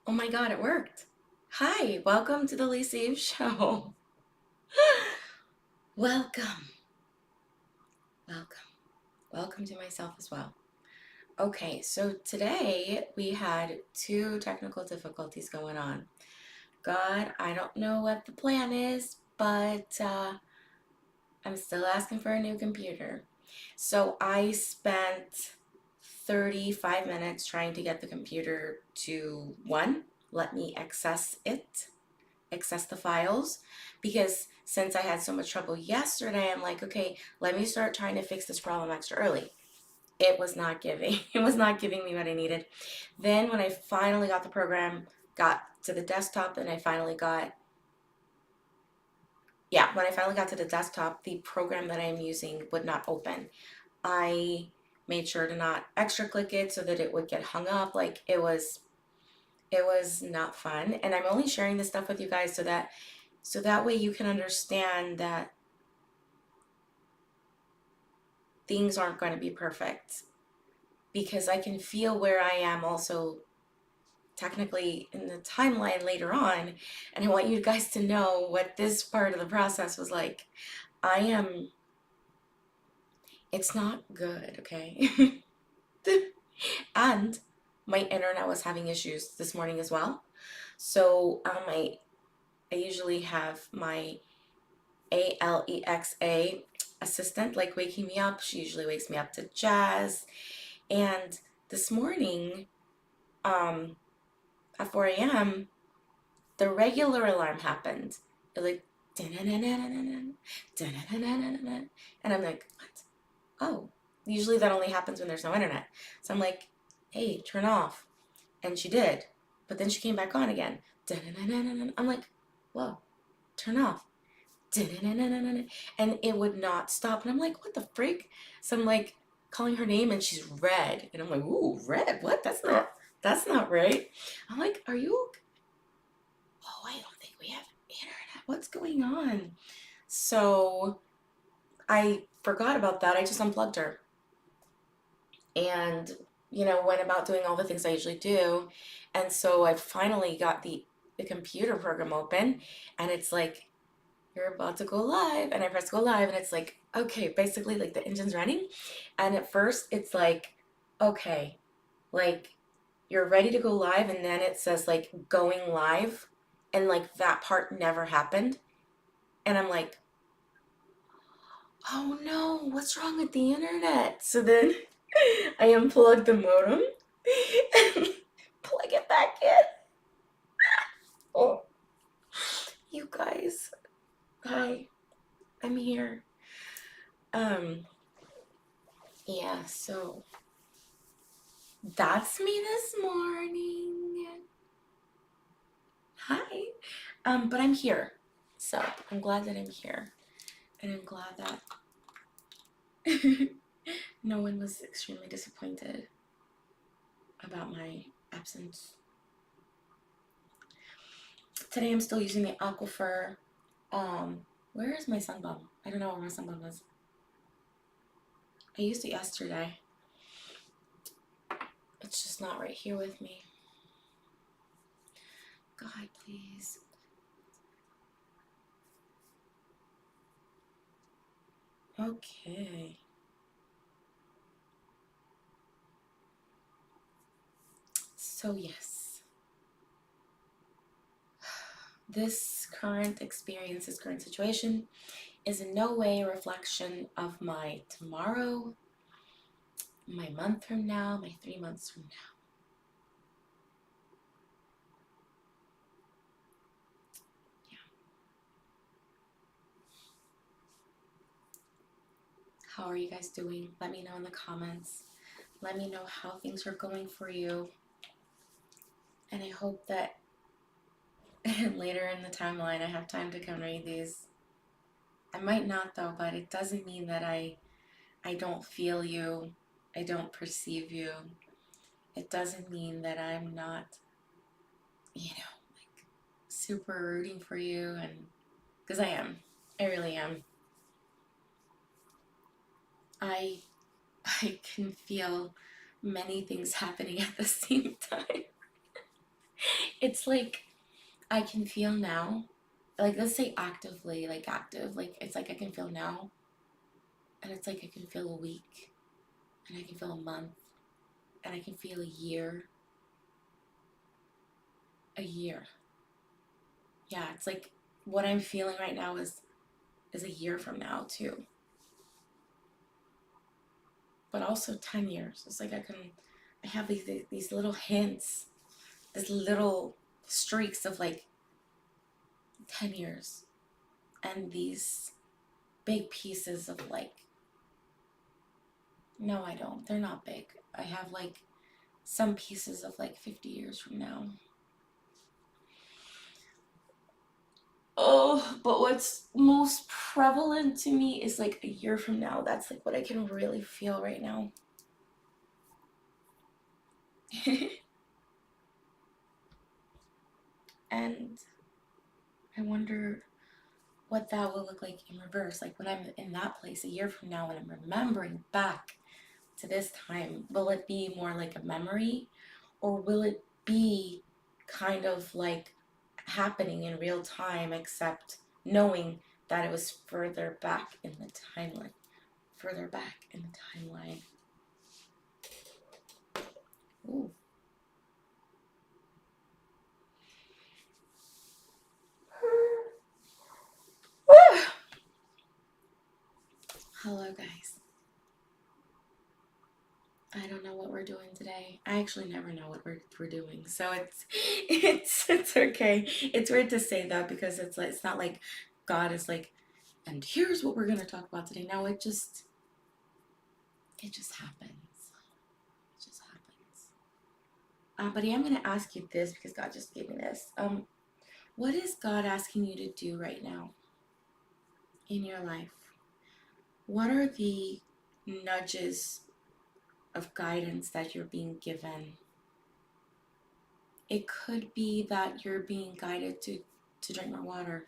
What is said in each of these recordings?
Oh my God, it worked. Hi, welcome to the Lisa Eve Show. Welcome, welcome, welcome to myself as well. Okay, so today we had two technical difficulties going on. God, I don't know what the plan is, but I'm still asking for a new computer. So I spent 35 minutes trying to get the computer to one, let me access the files, because since I had so much trouble yesterday, I'm like, okay, let me start trying to fix this problem extra early. It was not giving. It was not giving me what I needed. Then when I finally got the program, got to the desktop, and I finally got yeah, when I finally got to the desktop, the program that I'm using would not open. I made sure to not extra click it so that it would get hung up. Like it was not fun. And I'm only sharing this stuff with you guys so that way you can understand that things aren't going to be perfect, because I can feel where I am also technically in the timeline later on, and I want you guys to know what this part of the process was like. I am It's not good, okay? And my internet was having issues this morning as well. So I usually have my Alexa assistant like waking me up. She usually wakes me up to jazz. And this morning, um, at 4 a.m., the regular alarm happened. It like, and I'm like, what? Oh, usually that only happens when there's no internet. So I'm like, hey, turn off. And she did. But then she came back on again. I'm like, whoa, turn off. And it would not stop. And I'm like, what the freak? So I'm like calling her name and she's red. And I'm like, ooh, red. What? That's not right. I'm like, are you okay? Oh, I don't think we have internet. What's going on? So I forgot about that. I just unplugged her and went about doing all the things I usually do. And so I finally got the computer program open, and it's like, you're about to go live, and I press go live, and it's like, okay, basically like the engine's running. And at first it's like, okay, like you're ready to go live, and then it says like going live, and like that part never happened. And I'm like, oh no, what's wrong with the internet? So then I unplugged the modem and plug it back in. Oh, you guys, hi, I'm here. Um, yeah, so that's me this morning. Hi. But I'm here. So I'm glad that I'm here. And I'm glad that no one was extremely disappointed about my absence. Today I'm still using the aquifer. Where is my sunblock? I don't know where my sunblock is. I used it yesterday. It's just not right here with me. God, please. Okay. So, yes, this current experience, this current situation is in no way a reflection of my tomorrow, my month from now, my 3 months from now. Yeah. How are you guys doing? Let me know in the comments. Let me know how things are going for you. And I hope that later in the timeline I have time to come read these. I might not though, but it doesn't mean that I don't feel you. I don't perceive you. It doesn't mean that I'm not, like super rooting for you, and because I am. I really am. I I can feel many things happening at the same time. it's like I can feel now. Like, let's say actively, like active. Like, it's like I can feel now. And it's like I can feel a week. And I can feel a month. And I can feel a year. A year. Yeah, it's like what I'm feeling right now is a year from now too. But also 10 years. It's like I have these little hints, these little streaks of like 10 years, and these big pieces of like, no, I don't. They're not big. I have like some pieces of like 50 years from now. Oh, but what's most prevalent to me is like a year from now. That's like what I can really feel right now. And I wonder what that will look like in reverse. Like when I'm in that place a year from now and I'm remembering back to this time, will it be more like a memory, or will it be kind of like happening in real time, except knowing that it was further back in the timeline? Further back in the timeline. Ooh. Hello, guys. I don't know what we're doing today. I actually never know what we're doing, so it's okay. It's weird to say that because it's like it's not like God is like, and here's what we're gonna talk about today. No, it just happens. It just happens. But I am gonna ask you this because God just gave me this. What is God asking you to do right now in your life? What are the nudges of guidance that you're being given? It could be that you're being guided to drink more water.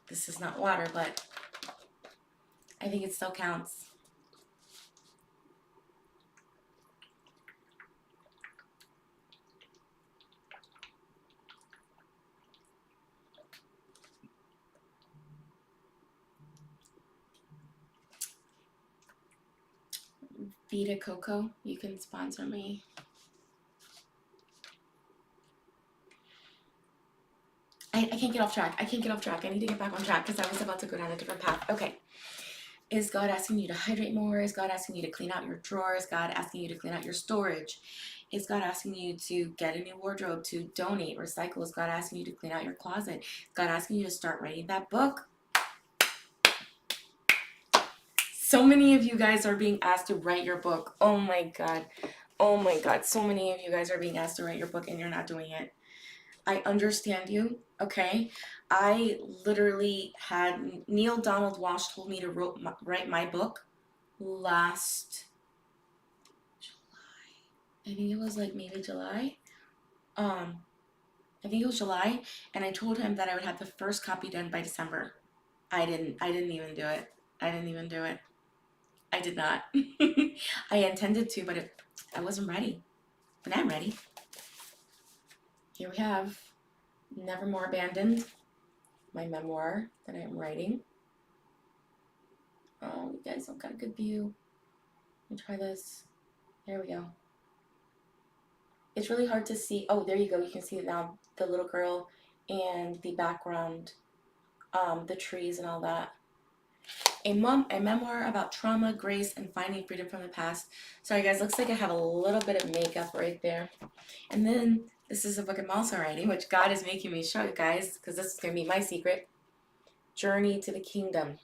This is not water, but I think it still counts. Vita Coco, you can sponsor me. I can't get off track. I can't get off track. I need to get back on track because I was about to go down a different path. Okay. Is God asking you to hydrate more? Is God asking you to clean out your drawers? Is God asking you to clean out your storage? Is God asking you to get a new wardrobe, to donate, recycle? Is God asking you to clean out your closet? Is God asking you to start writing that book? So many of you guys are being asked to write your book. Oh my God. Oh my God. So many of you guys are being asked to write your book and you're not doing it. I understand you, okay? I literally had Neil Donald Walsh told me to write my book last July. I think it was like maybe July. I think it was July, and I told him that I would have the first copy done by December. I didn't even do it. I didn't even do it. I did not. I intended to, but I wasn't ready. But I'm ready. Here we have Nevermore Abandoned, my memoir that I am writing. Oh, you guys don't got a good view. Let me try this. There we go. It's really hard to see. Oh, there you go. You can see now the little girl and the background, the trees and all that. A memoir about trauma, grace, and finding freedom from the past. Sorry, guys. Looks like I have a little bit of makeup right there. And then this is a book I'm also writing, which God is making me show you guys, because this is going to be my secret. Journey to the Kingdom.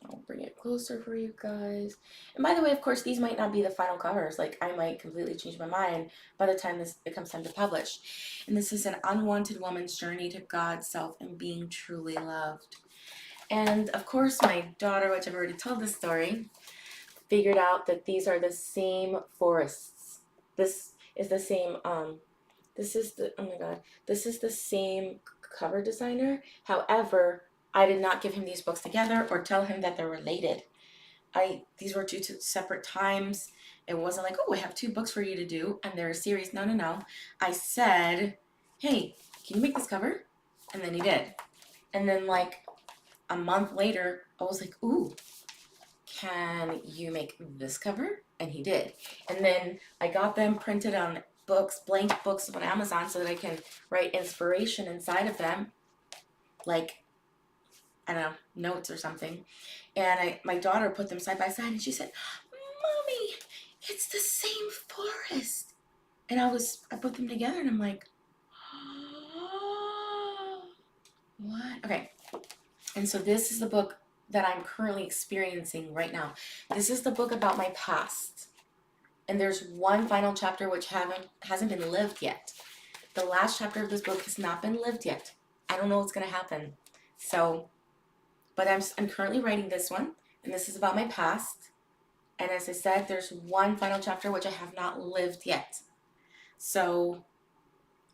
I'll bring it closer for you guys. And by the way, of course, these might not be the final covers. Like, I might completely change my mind by the time it comes time to publish. And this is an unwanted woman's journey to God's self and being truly loved. And of course, my daughter, which I've already told this story, figured out that these are the same forests. This is the same, oh my God, this is the same cover designer. However, I did not give him these books together or tell him that they're related. These were due to separate times, It wasn't like, oh, I have 2 books for you to do and they're a series. No, no, no. I said, hey, can you make this cover? And then he did. And then like a month later, I was like, ooh, can you make this cover? And he did. And then I got them printed on books, blank books on Amazon, so that I can write inspiration inside of them, like, I don't know, notes or something. And my daughter put them side by side and she said, Mommy, it's the same forest. And I put them together and I'm like, oh, what? Okay. And so this is the book that I'm currently experiencing right now. This is the book about my past. And there's one final chapter which hasn't been lived yet. The last chapter of this book has not been lived yet. I don't know what's going to happen. So, but I'm currently writing this one, and this is about my past. And as I said, there's one final chapter which I have not lived yet. So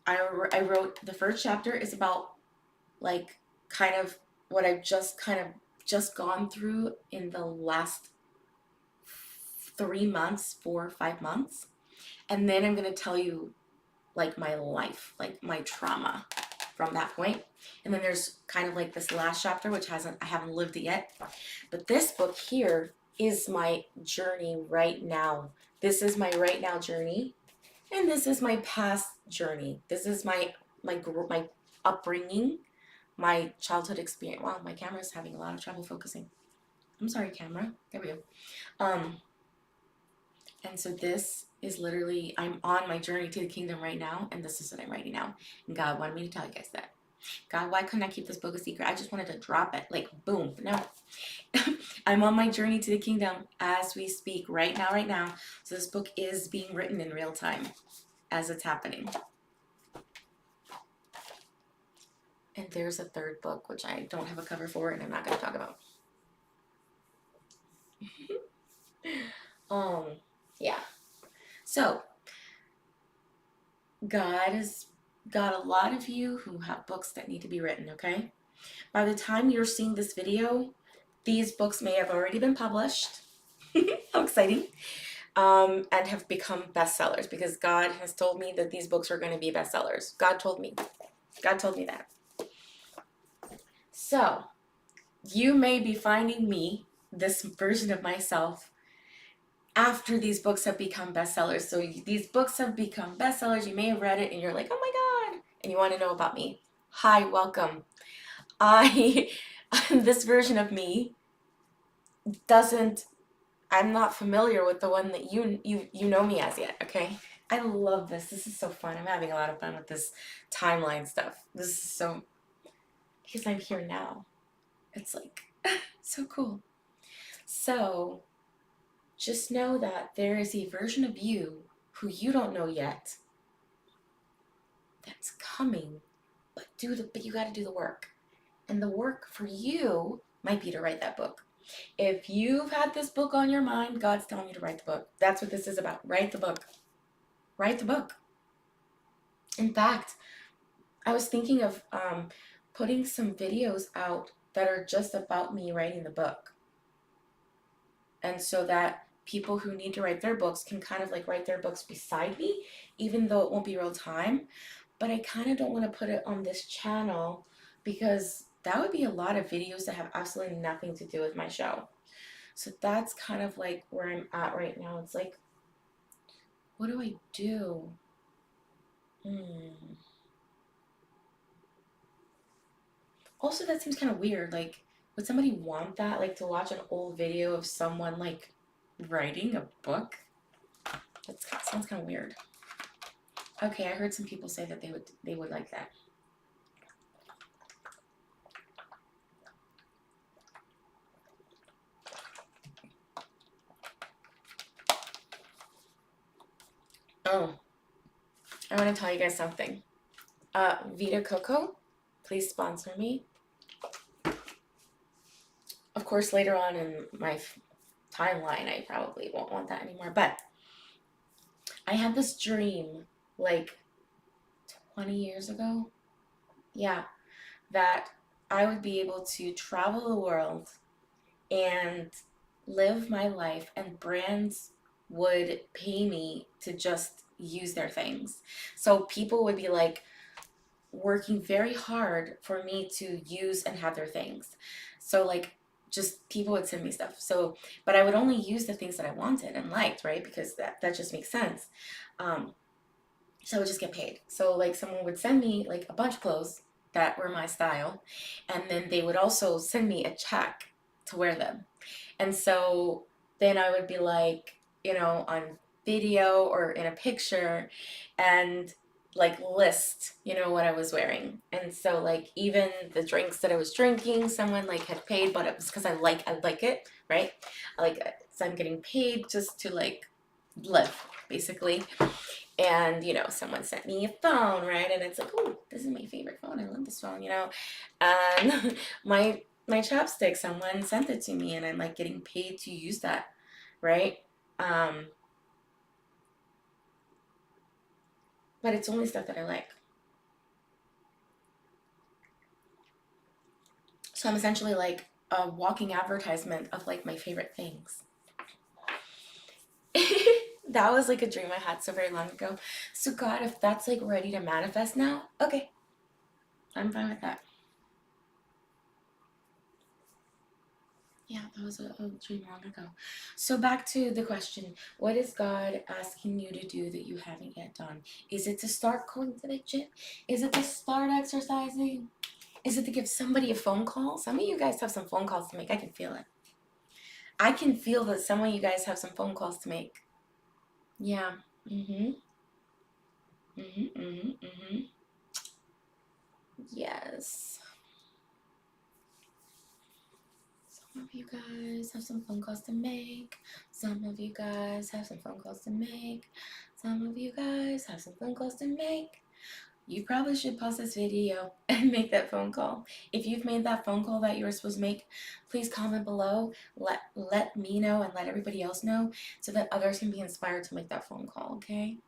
I wrote, the first chapter is about like kind of what I've just gone through in the last 3 months, 4 or 5 months. And then I'm going to tell you like my life, like my trauma from that point. And then there's kind of like this last chapter, which I haven't lived it yet. But this book here is my journey right now. This is my right now journey. And this is my past journey. This is my upbringing, my childhood experience. Wow, my camera's having a lot of trouble focusing. I'm sorry, camera. There we go. And so this is literally, I'm on my journey to the kingdom right now, and this is what I'm writing now. And God wanted me to tell you guys that. God, why couldn't I keep this book a secret? I just wanted to drop it, like boom. No. I'm on my journey to the kingdom as we speak right now. So this book is being written in real time as it's happening. And there's a third book, which I don't have a cover for, and I'm not going to talk about. Yeah. So, God has got a lot of you who have books that need to be written, okay? By the time you're seeing this video, these books may have already been published. How exciting. And have become bestsellers, because God has told me that these books are going to be bestsellers. God told me that. So, you may be finding me, this version of myself, after these books have become bestsellers. So these books have become bestsellers. You may have read it and you're like, oh my God, and you want to know about me. Hi, welcome. This version of me I'm not familiar with the one that you know me as yet, okay? I love this. This is so fun. I'm having a lot of fun with this timeline stuff. This is so, because I'm here now. It's like, so cool. So, just know that there is a version of you who you don't know yet that's coming, but you got to do the work. And the work for you might be to write that book. If you've had this book on your mind, God's telling you to write the book. That's what this is about. Write the book. Write the book. In fact, I was thinking of putting some videos out that are just about me writing the book. And so that people who need to write their books can kind of like write their books beside me, even though it won't be real time. But I kind of don't want to put it on this channel, because that would be a lot of videos that have absolutely nothing to do with my show. So that's kind of like where I'm at right now. It's like, what do I do? Also, that seems kind of weird. Like, would somebody want that? Like, to watch an old video of someone, like, writing a book? That sounds kind of weird. Okay, I heard some people say that they would like that. Oh, I want to tell you guys something. Vita Coco, please sponsor me. Of course, later on in my timeline, I probably won't want that anymore. But I had this dream, like 20 years ago. Yeah, that I would be able to travel the world and live my life, and brands would pay me to just use their things. So people would be like working very hard for me to use and have their things. So like just people would send me stuff. So but I would only use the things that I wanted and liked, right? Because that just makes sense. Um, so I would just get paid. So like someone would send me like a bunch of clothes that were my style, and then they would also send me a check to wear them. And so then I would be like, on video or in a picture and like list, what I was wearing. And so like even the drinks that I was drinking, someone like had paid, but it was because I like it, right? I like it. So I'm getting paid just to like live, basically. And someone sent me a phone, right? And it's like, oh, this is my favorite phone, I love this phone, and my chapstick, someone sent it to me, and I'm like getting paid to use that, right? um but it's only stuff that I like. So I'm essentially like a walking advertisement of like my favorite things. That was like a dream I had so very long ago. So God, if that's like ready to manifest now, okay, I'm fine with that. Yeah, that was a dream long ago. So back to the question, what is God asking you to do that you haven't yet done? Is it to start going to the gym? Is it to start exercising? Is it to give somebody a phone call? Some of you guys have some phone calls to make. I can feel it. I can feel that some of you guys have some phone calls to make. Yeah. Mm-hmm. Mm-hmm. Mm-hmm. Mm-hmm. Yes. Some of you guys have some phone calls to make. Some of you guys have some phone calls to make. Some of you guys have some phone calls to make. You probably should pause this video and make that phone call. If you've made that phone call that you were supposed to make, please comment below. Let me know and let everybody else know so that others can be inspired to make that phone call, okay?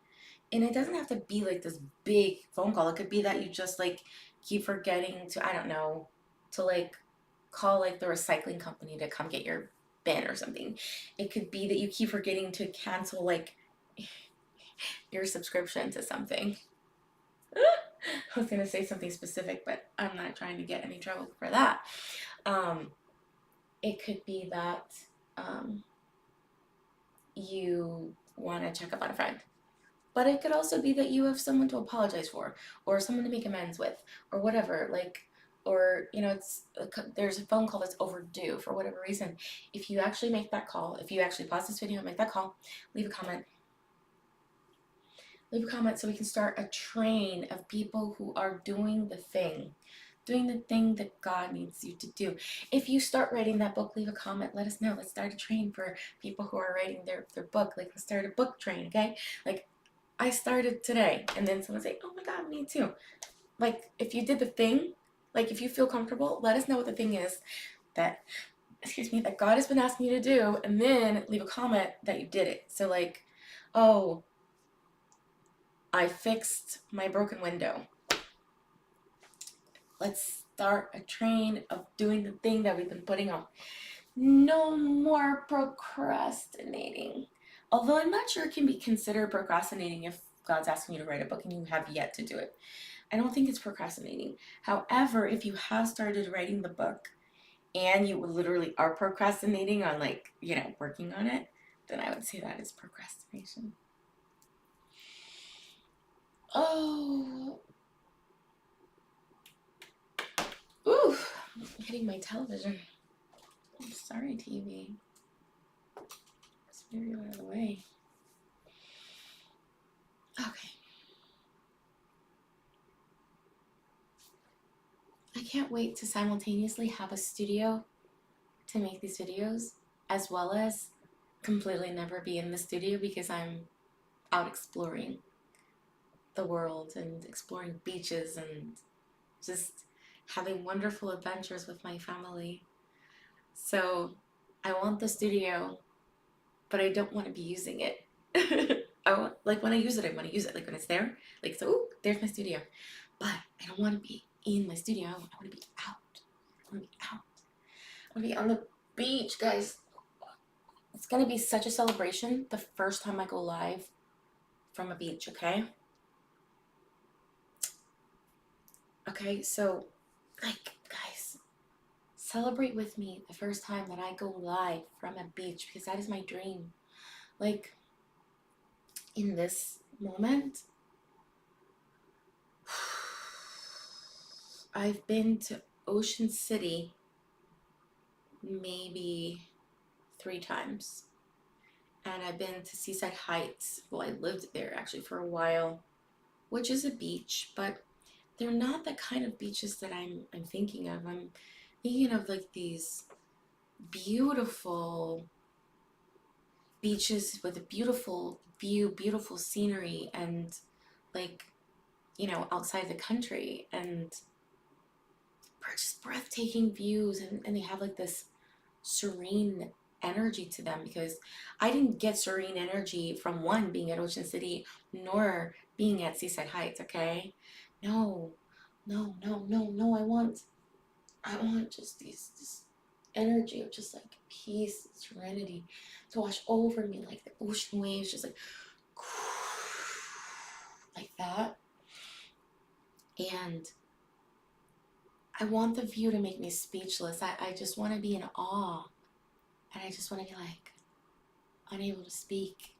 And it doesn't have to be like this big phone call. It could be that you just like keep forgetting to, I don't know, to like call like the recycling company to come get your bin or something. It could be that you keep forgetting to cancel like your subscription to something. I was gonna say something specific, but I'm not trying to get any trouble for that. Um, it could be that um, you want to check up on a friend. But it could also be that you have someone to apologize for, or someone to make amends with, or whatever. Like, or there's a phone call that's overdue for whatever reason. If you actually make that call, if you actually pause this video and make that call, leave a comment. Leave a comment so we can start a train of people who are doing the thing that God needs you to do. If you start writing that book, leave a comment. Let us know. Let's start a train for people who are writing their book. Like, let's start a book train, okay? Like, I started today, and then someone say, oh my God, me too. Like, if you did the thing, like if you feel comfortable, let us know what the thing is that, that God has been asking you to do, and then leave a comment that you did it. So like, oh, I fixed my broken window. Let's start a train of doing the thing that we've been putting off. No more procrastinating. Although I'm not sure it can be considered procrastinating if God's asking you to write a book and you have yet to do it. I don't think it's procrastinating. However, if you have started writing the book and you literally are procrastinating on working on it, then I would say that is procrastination. Oh, ooh, I'm hitting my television. I'm sorry, TV. Let's move you out of the way. Okay. I can't wait to simultaneously have a studio to make these videos, as well as completely never be in the studio because I'm out exploring the world and exploring beaches and just having wonderful adventures with my family. So I want the studio, but I don't want to be using it. Like when I use it, I want to use it. Like when it's there, like, so, ooh, there's my studio. But I don't want to be in my studio. I want to be out. I want to be out. I want to be on the beach, guys. It's gonna be such a celebration the first time I go live from a beach, okay? Okay, so, like, guys, celebrate with me the first time that I go live from a beach because that is my dream. Like, in this moment, I've been to Ocean City maybe 3 times. And I've been to Seaside Heights. Well, I lived there actually for a while, which is a beach, but they're not the kind of beaches that I'm thinking of. I'm thinking of like these beautiful beaches with a beautiful view, beautiful scenery, and like, outside the country, and just breathtaking views, and they have like this serene energy to them because I didn't get serene energy from one being at Ocean City nor being at Seaside Heights, okay? No, no, no, no, no. I want just this energy of just like peace, serenity to wash over me like the ocean waves, just like like that. And I want the view to make me speechless. I just want to be in awe. And I just want to be like unable to speak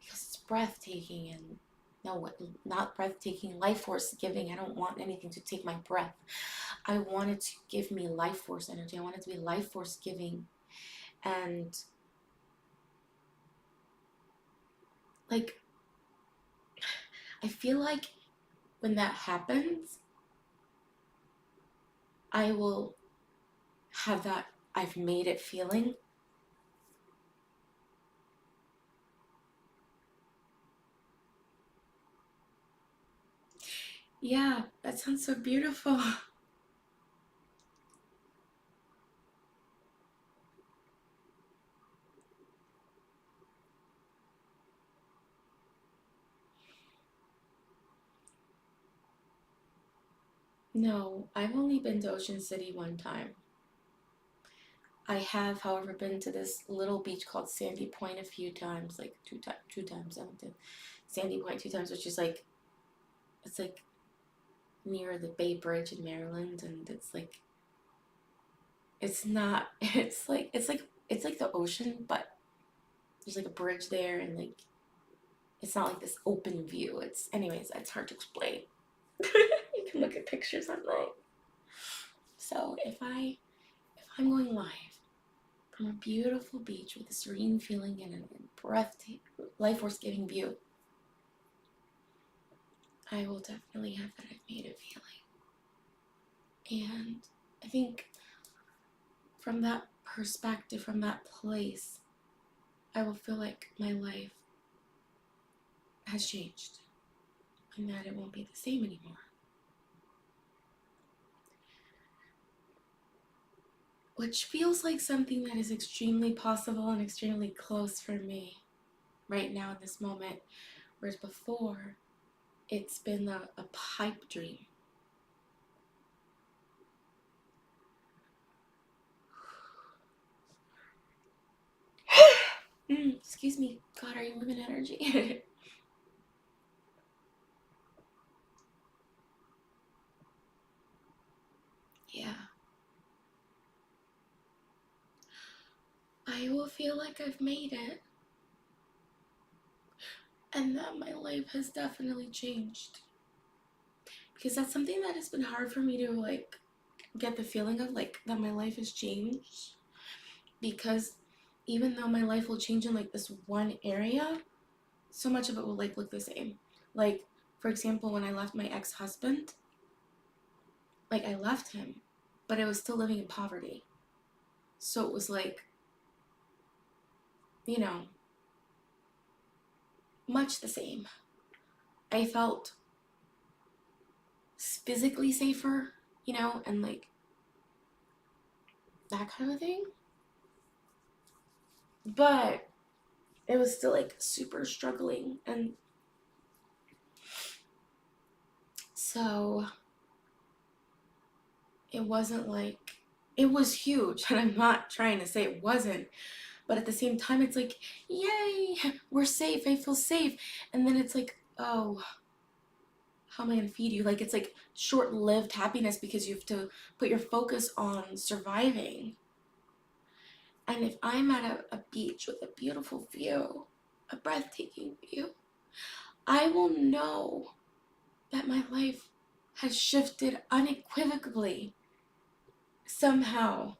because it's breathtaking. And no, not breathtaking, life force giving. I don't want anything to take my breath. I want it to give me life force energy. I want it to be life force giving. And like, I feel like when that happens, I will have that I've made it feeling. Yeah, that sounds so beautiful. No, I've only been to Ocean City one time. I have, however, been to this little beach called Sandy Point a few times, like two times. I went to Sandy Point 2 times, which is like, it's like near the Bay Bridge in Maryland, and it's not, it's like the ocean, but there's like a bridge there, and like it's not like this open view. Anyways, it's hard to explain. You can look at pictures online. So if I'm going live from a beautiful beach with a serene feeling and a breathtaking, life force giving view, I will definitely have that I've made it feeling. And I think from that perspective, from that place, I will feel like my life has changed and that it won't be the same anymore. Which feels like something that is extremely possible and extremely close for me right now in this moment. Whereas before, it's been a pipe dream. Excuse me. God, are you moving energy? Yeah. I will feel like I've made it and that my life has definitely changed. Because that's something that has been hard for me to like get the feeling of like that my life has changed. Because even though my life will change in like this one area, so much of it will like look the same. Like, for example, when I left my ex-husband, like I left him, but I was still living in poverty. So it was like, you know, much the same. I felt physically safer, and like that kind of thing. But it was still like super struggling. And so it wasn't like, it was huge. And I'm not trying to say it wasn't, But at the same time, it's like, yay, we're safe, I feel safe. And then it's like, oh, how am I going to feed you? Like, it's like short-lived happiness because you have to put your focus on surviving. And if I'm at a beach with a beautiful view, a breathtaking view, I will know that my life has shifted unequivocally somehow.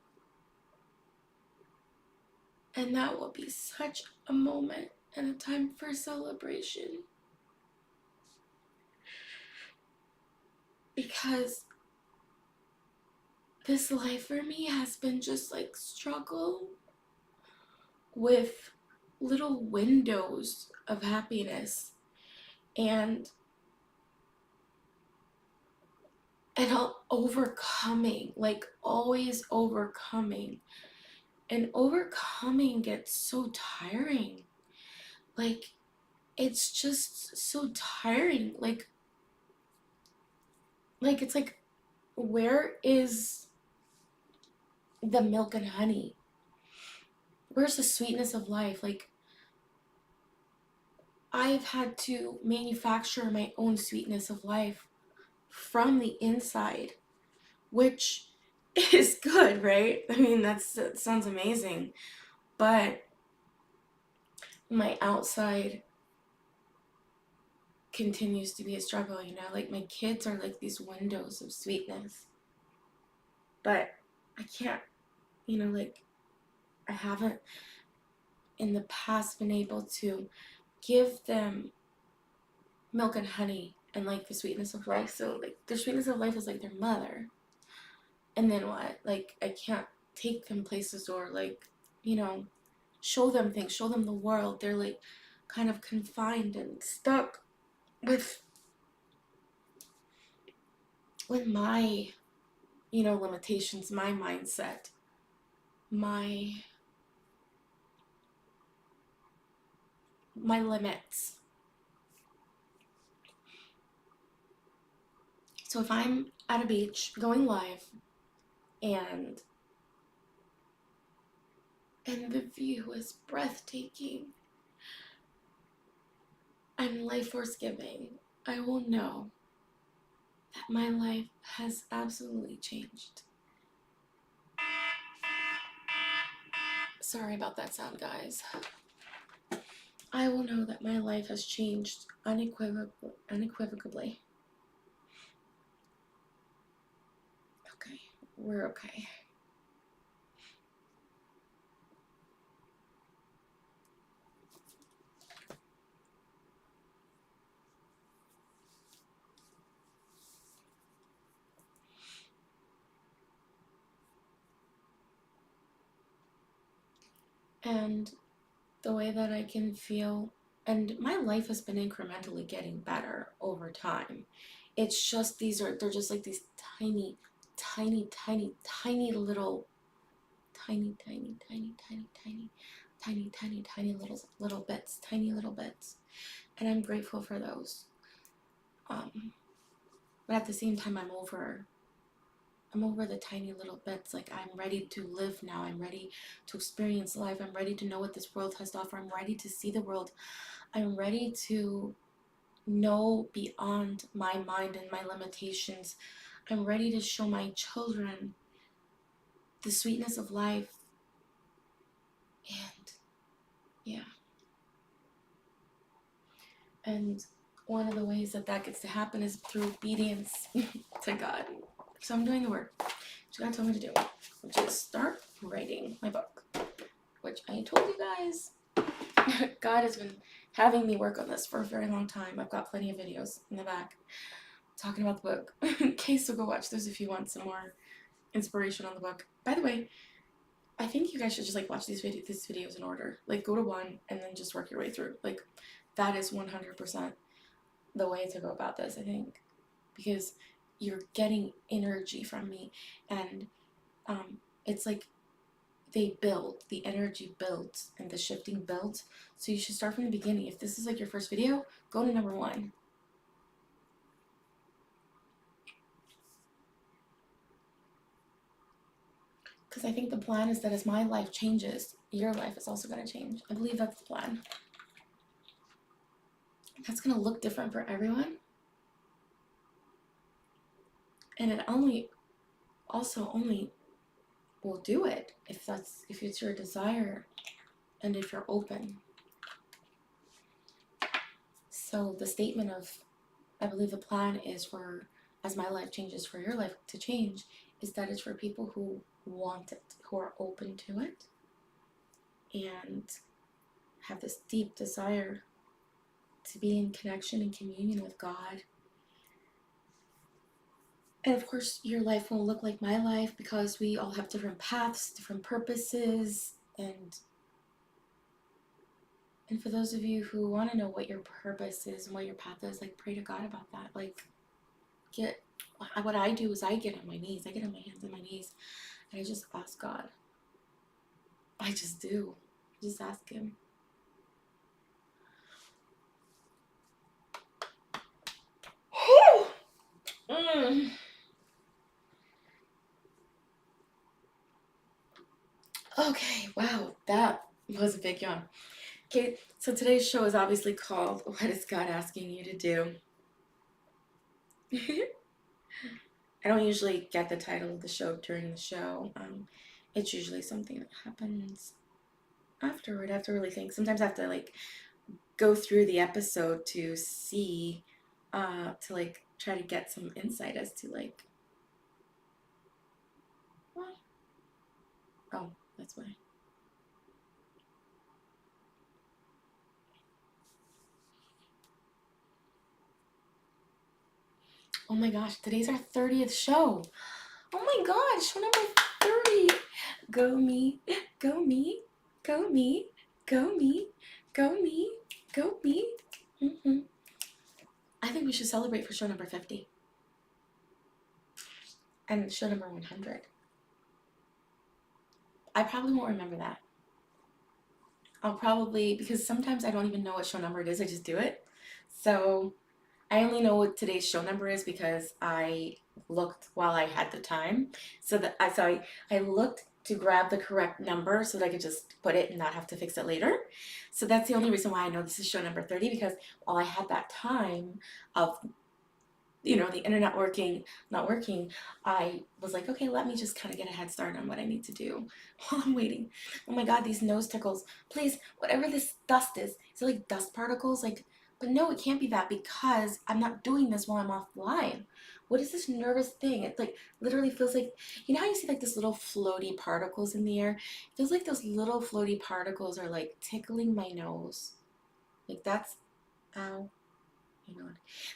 And that will be such a moment and a time for celebration. Because this life for me has been just like struggle with little windows of happiness and overcoming, like always overcoming. And overcoming gets so tiring. Like, it's just so tiring. Like it's like, where is the milk and honey? Where's the sweetness of life? Like, I've had to manufacture my own sweetness of life from the inside, which is good, right? I mean, that sounds amazing. But my outside continues to be a struggle, you know? Like, my kids are like these windows of sweetness. But I can't, you know, like, I haven't in the past been able to give them milk and honey and like the sweetness of life. So like their sweetness of life is like their mother. And then what? Like, I can't take them places or like, you know, show them things, show them the world. They're like kind of confined and stuck with my, you know, limitations, my mindset, my limits. So if I'm at a beach going live and the view is breathtaking and life force giving, I will know that my life has absolutely changed. Sorry about that sound, guys. I will know that my life has changed unequivocally. Okay, we're okay. And the way that I can feel, and my life has been incrementally getting better over time. It's just they're just like these tiny, tiny, tiny, tiny little, tiny, tiny, tiny, tiny, tiny, tiny, tiny, tiny little bits, tiny little bits. And I'm grateful for those. But at the same time, I'm over the tiny little bits. Like, I'm ready to live now. I'm ready to experience life. I'm ready to know what this world has to offer. I'm ready to see the world. I'm ready to know beyond my mind and my limitations. I'm ready to show my children the sweetness of life. And yeah. And one of the ways that gets to happen is through obedience to God. So I'm doing the work which God told me to do, which is start writing my book, which I told you guys. God has been having me work on this for a very long time. I've got plenty of videos in the back talking about the book. Okay, so go watch those if you want some more inspiration on the book. By the way, I think you guys should just like watch these videos in order. Like, go to one and then just work your way through. Like, that is 100% the way to go about this, I think, because you're getting energy from me, and it's like they build, the energy builds and the shifting builds. So you should start from the beginning. If this is like your first video, go to number 1. Because I think the plan is that as my life changes, your life is also going to change. I believe that's the plan. That's going to look different for everyone. And it only will do it if it's your desire and if you're open. So the statement of, I believe the plan is for, as my life changes, for your life to change, is that it's for people who want it, who are open to it, and have this deep desire to be in connection and communion with God. And of course, your life won't look like my life because we all have different paths, different purposes, and for those of you who want to know what your purpose is and what your path is, like, pray to God about that. Like, what I do is I get on my knees. I get on my hands and my knees, and I just ask God. I just do. I just ask Him. Okay, wow, that was a big yawn. Okay, so today's show is obviously called What is God Asking You to Do? I don't usually get the title of the show during the show. It's usually something that happens afterward. I have to really think. Sometimes I have to like go through the episode to see, to like try to get some insight as to like, what? Oh, that's why. Oh my gosh, today's our 30th show. Oh my gosh, show number 30. Go me, go me, go me, go me, go me, go me. Mm-hmm. I think we should celebrate for show number 50. And show number 100. I probably won't remember that. I'll probably, because sometimes I don't even know what show number it is, I just do it. So I only know what today's show number is because I looked while I had the time. So I looked to grab the correct number so that I could just put it and not have to fix it later. So that's the only reason why I know this is show number 30, because while I had that time of, the internet not working, I was like, okay, let me just kind of get a head start on what I need to do while I'm waiting. Oh my God, these nose tickles. Please, whatever this dust is it like dust particles? Like, but no, it can't be that because I'm not doing this while I'm offline. What is this nervous thing? It like literally feels like, how you see like this little floaty particles in the air? It feels like those little floaty particles are like tickling my nose. Like that's, ow.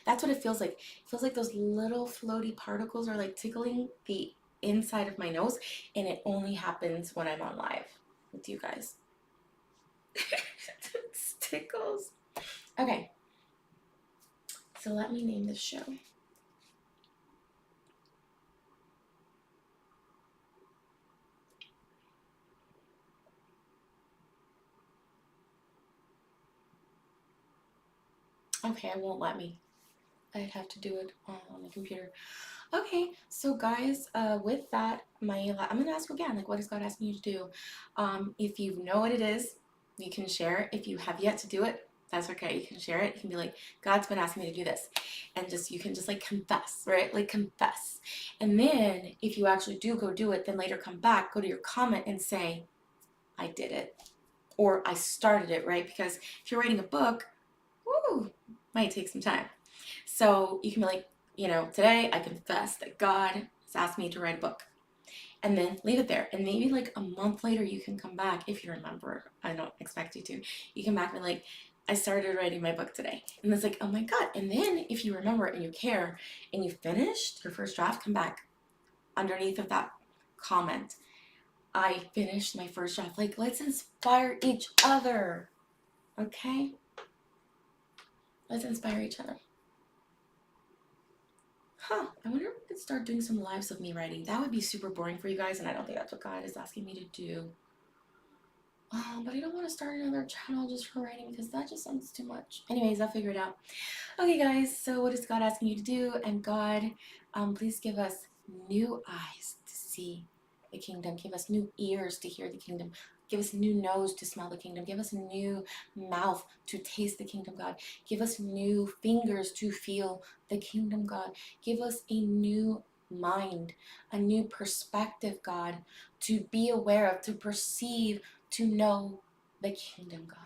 That's what it feels like. It feels like those little floaty particles are like tickling the inside of my nose, and it only happens when I'm on live with you guys. It tickles. Okay, so let me name this show. Okay, it won't let me. I'd have to do it on the computer. Okay, so guys, with that, I'm gonna ask again, like, what is God asking you to do? If you know what it is, you can share it. If you have yet to do it, that's okay. You can share it. You can be like, God's been asking me to do this, and you can just like confess, right? Like confess, and then if you actually do go do it, then later come back, go to your comment and say, I did it, or I started it, right? Because if you're writing a book, woo, might take some time. So you can be like, today I confess that God has asked me to write a book. And then leave it there. And maybe like a month later, you can come back if you remember. I don't expect you to. You come back and be like, I started writing my book today. And it's like, oh my God. And then if you remember and you care and you finished your first draft, come back underneath of that comment. I finished my first draft. Like, let's inspire each other. Okay? Let's inspire each other. I wonder if we could start doing some lives of me writing. That would be super boring for you guys, and I don't think that's what God is asking me to do. But I don't want to start another channel just for writing because that just sounds too much. Anyways, I'll figure it out. Okay, guys, so what is God asking you to do? And God, please give us new eyes to see the kingdom. Give us new ears to hear the kingdom. Give us a new nose to smell the kingdom. Give us a new mouth to taste the kingdom, God. Give us new fingers to feel the kingdom, God. Give us a new mind, a new perspective, God, to be aware of, to perceive, to know the kingdom, God.